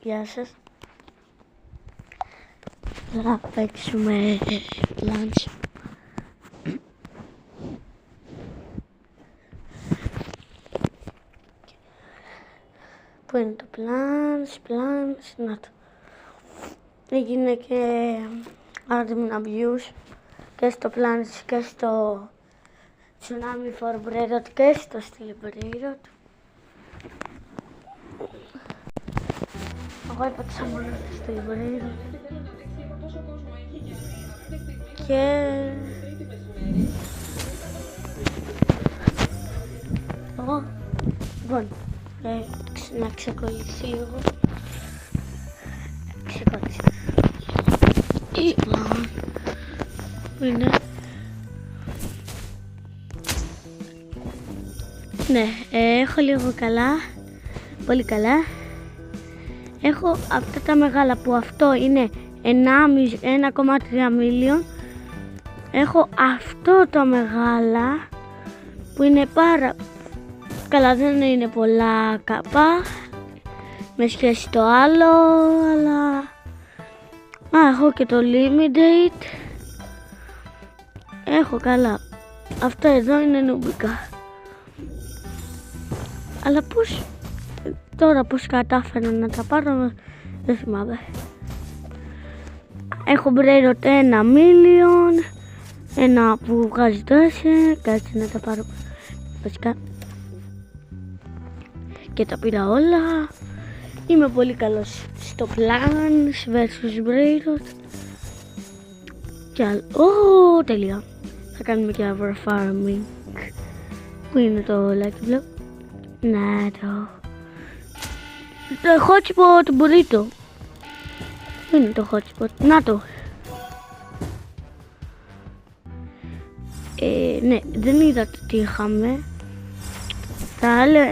Γεια σας. Θα παίξουμε lunch. Πού είναι το plans, να το. Έγινε και admin abuse και στο plans και στο Tsunami for Braidot και στο Steel Braidot. Εγώ έπαιξα μόνο στο Steel Braidot. Και εγώ, λοιπόν, να ξεκολλήσει λίγο. Ξεκολλήσει. Λοιπόν, είναι. Ναι, έχω λίγο καλά, πολύ καλά. Έχω αυτά τα μεγάλα που αυτό είναι 1,3 million. Έχω αυτό το μεγάλα που είναι πάρα καλά, δεν είναι πολλά καπά με σχέση το άλλο, αλλά έχω και το limited. Έχω καλά. Αυτά εδώ είναι νουμπικά. Αλλά τώρα πώς κατάφερα να τα πάρω, δεν θυμάμαι. Έχω Braidot 1 million, ένα που βγάζει 4, κάτσε να τα πάρω βασικά. Και τα πήρα όλα. Είμαι πολύ καλός στο plans versus Braidot. Και άλλο, τέλεια. Θα κάνουμε και over farming. Πού είναι το Lucky Block? Να το. Το hotspot burrito. Πού είναι το hotspot? Να το. Ναι, δεν είδατε τι είχαμε.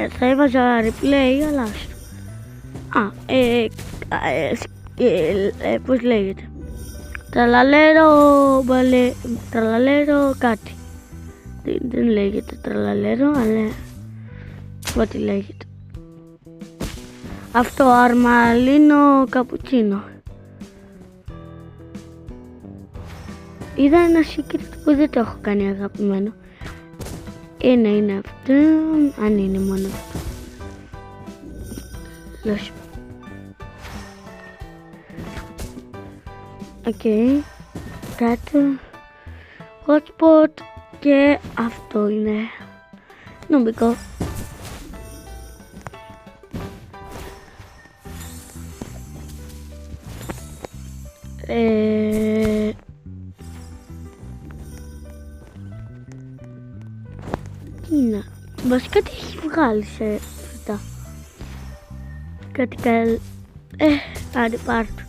Θα έβαζα replay, αλλά πώς λέγεται? Τραλαλέρο κάτι. Δεν λέγεται τραλαλέρο, αλλά ό,τι λέγεται. Αυτό, αρμαλίνο καπουτσίνο. Είδα ένα secret που δεν το έχω κάνει αγαπημένο. Είναι αυτό, αν είναι μόνο αυτό. Λες. Οκ, κάτω. Hotspot και αυτό είναι νομικό. Είναι. Βασικά τι έχει βγάλει σε αυτά. Κάτι καλ. Άντε πάρ' το.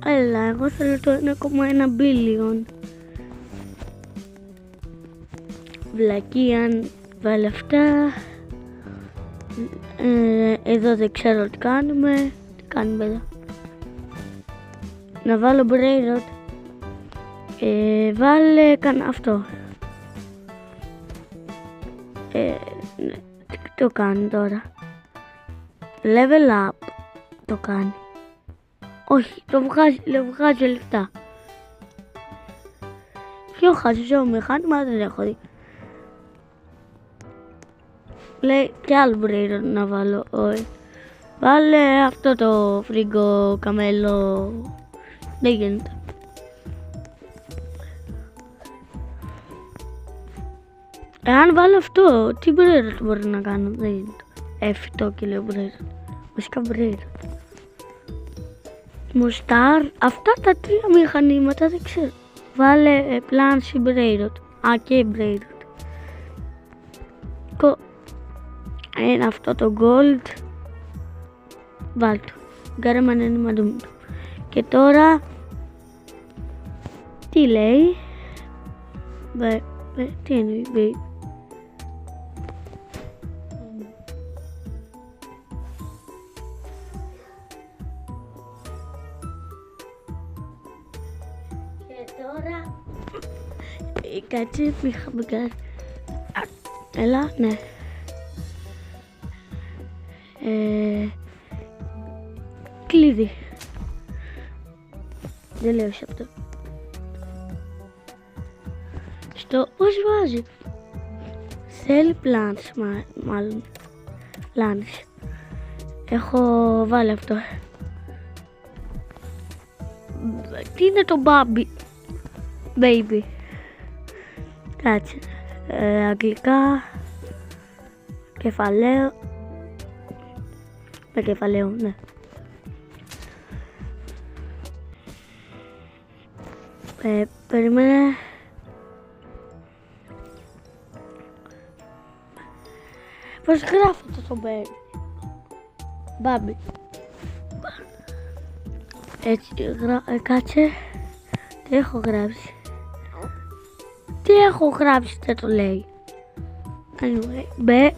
Αλλά εγώ θέλω το 1,1 billion. Βλακία, βάλε αυτά. Εδώ δεν ξέρω τι κάνουμε. Τι κάνουμε εδώ? Να βάλω Braidot. Βάλε αυτό. Ναι, τι το κάνει τώρα? Level up το κάνει. Όχι, το βγάζει λεφτά. Ποιο χαζό μηχάνημα δεν έχω δει. Λέει και άλλο Braidot να βάλω. Όχι. Βάλε αυτό το φρίγκο καμέλο. Δεν γίνεται. Εάν βάλω αυτό, τι Braidot μπορεί να κάνω? Δεν γίνεται. Εφτό και λέω Braidot. Βασικά Braidot. Μουστάρ. Αυτά τα τρία μηχανήματα δεν ξέρω. Βάλε plans ή Braidot. Και Braidot. Είναι αυτό το gold. Βάλ' το. Γκάρεμαν είναι μαντούμ. Και τώρα τι λέει? Τι είναι? Τώρα κάτσε, είχαμε κάνει. Έλα, ναι. κλειδί. Δεν λέω σε αυτό. Στο πώς βάζει. Θέλει plants μάλλον. Plants. Έχω βάλει αυτό. Τι είναι το baby. Κάτσε. Αγγλικά. Κεφαλαίο. Με κεφαλαίο, ναι. Περίμενε. Πώς γράφεται το baby. Έτσι, κάτσε. Τι έχω γράψει. Δεν το λέει. Anyway, B.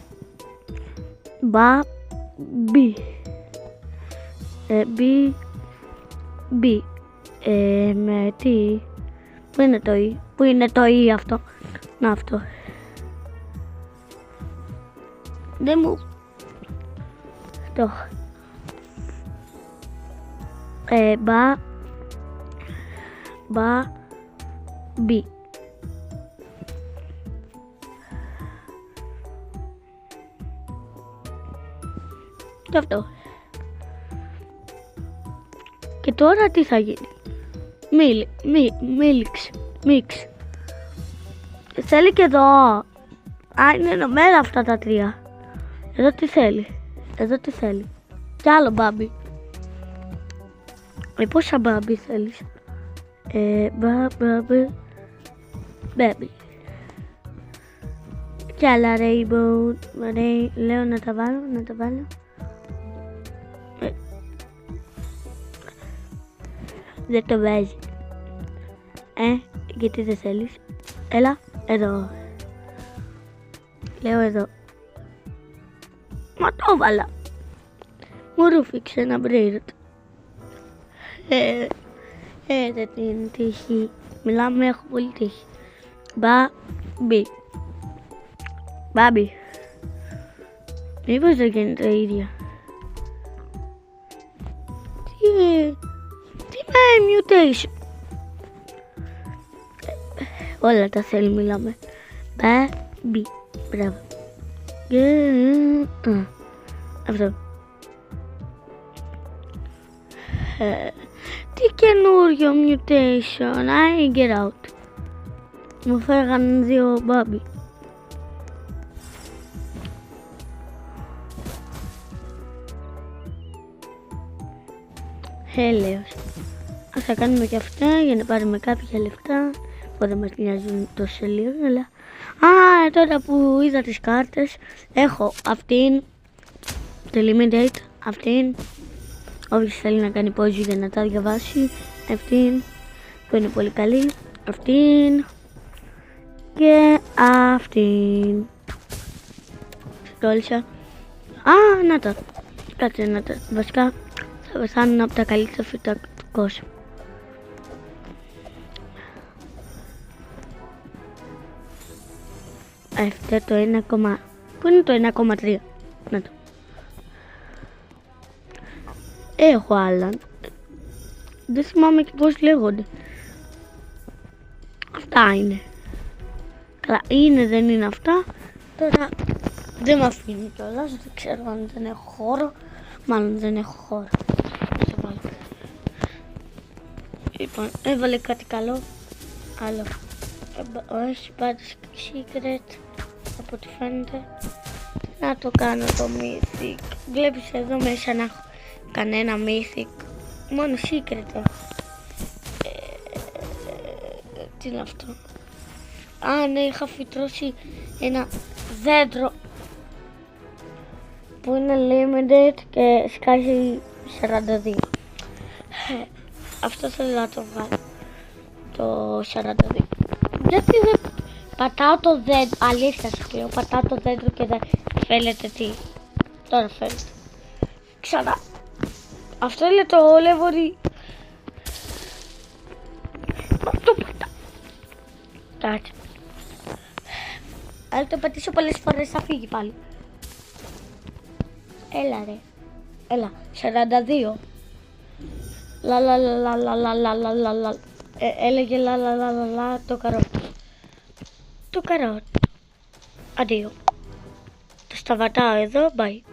Με τι. Πού είναι το E αυτό. Να αυτό. Δεν μου. Το. B. Και αυτό. Και τώρα τι θα γίνει. Μίξ. Θέλει και εδώ. Είναι ενωμένα αυτά τα τρία. Εδώ τι θέλει. Κι άλλο μπάμπι. Πόσα μπάμπι θέλεις. Μπάμπι. Κι άλλα rainbow. Λέω να τα βάλω. Δεν το βάζει. Γιατί δεν θέλεις. Έλα, εδώ. Λέω εδώ. Μα το βάλα. Μου ρούφηξε ένα μπρέιρτ. Δεν είναι τύχη. Μιλάμε, έχω πολύ τύχη. Μπάμπι. Μήπως δεν γίνεται τα ίδια. Τι με mutation. Όλα τα θέλει, μιλάμε. Μπάμπι. Μπράβο. Αυτό. Τι καινούριο mutation. I get out. Μου φέραν 2 μπάμπι. Έλεος. Ας τα κάνουμε και αυτά για να πάρουμε κάποια λεφτά που δεν μας νοιάζουν τόσο λίγο, αλλά... τώρα που είδα τις κάρτες, έχω αυτήν, το limited, αυτήν, όποιος θέλει να κάνει pause για να τα διαβάσει, αυτήν, που είναι πολύ καλή, αυτήν και αυτήν. Σκόλυσα. Να τα. Κάτσε να τα. Βασικά θα είναι από τα καλύτερα φυτά του κόσμου. Αυτό το 1, πού είναι το 1,3. Να το. Έχω άλλα. Δεν θυμάμαι και πώς λέγονται. Αυτά είναι. Καλά, είναι, δεν είναι αυτά. Τώρα δεν με αφήνει κιόλας. Δεν ξέρω αν δεν έχω χώρο. Μάλλον δεν έχω χώρο. Λοιπόν, έβαλε κάτι καλό. Άλλο. Όχι, πάντως secret. Από ό,τι φαίνεται. Να το κάνω το mythic. Βλέπεις εδώ μέσα να έχω κανένα mythic. Μόνο secret έχω. Τι είναι αυτό. Ναι, είχα φυτρώσει ένα δέντρο που είναι limited και σκάζει 42. Αυτό θέλω να το βγάλω. Το 42. Γιατί δεν πατάω το δέντρο. Αλήθεια σου λέω. Πατάω το δέντρο και δεν φαίνεται τι. Τώρα φαίνεται. Ξανά. Αυτό είναι το level. Το πατάω. Κάτσε. Αν το πατήσω πολλές φορές θα φύγει πάλι. Έλα ρε. Έλα. 42. Λα λα λα λα λα λα λα λα λα. Έλεγε λα λα λα λα λα το καρότ. Το καρότ. Αντίο. Το σταματάω εδώ, bye.